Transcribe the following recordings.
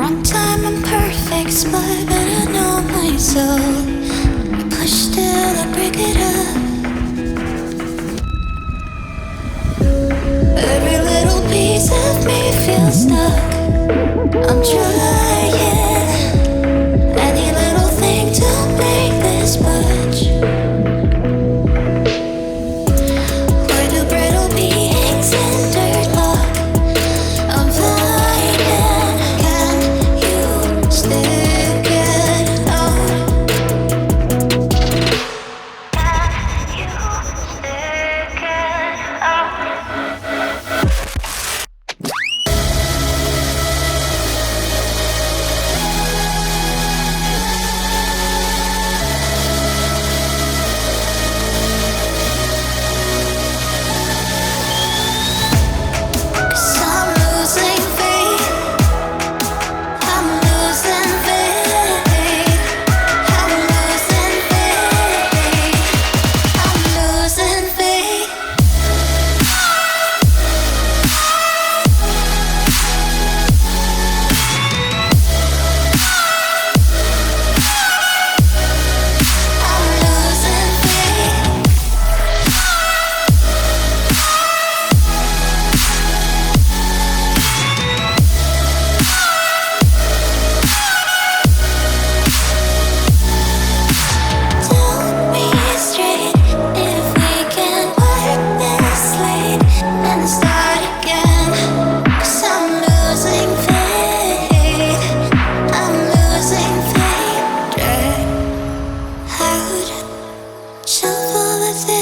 Wrong time and perfect spot, but I know my soul. You push till I break it up. Every little piece of me feels stuck. I'm trying any little thing to make this budge. Where do brittle beings in dirt lock? I'm flying. Can you stick it out? Can you stick it out?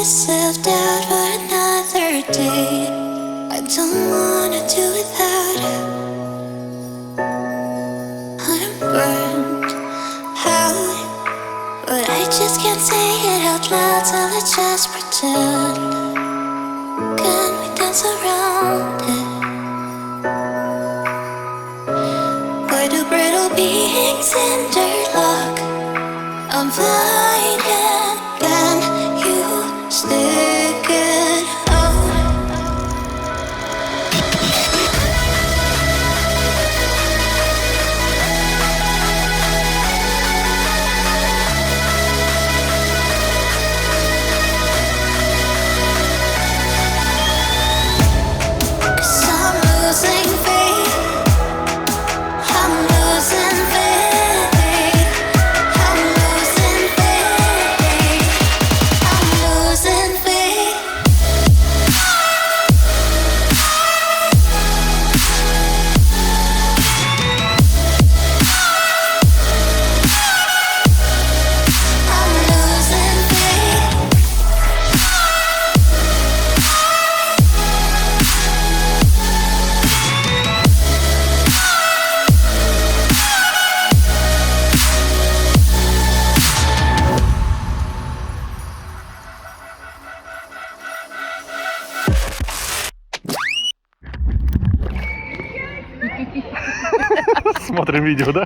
Self-doubt for another day. I don't wanna do without it. I'm burned out, but I just can't say it out loud, so let's just pretend. Can we dance around it? Why do brittle beings in dirt lock? I'm flying. Can you stick it out? Cause I'm losing faith. I'm losing faith. I'm losing faith. I'm losing faith. I'm losing faith. Смотрим видео, да?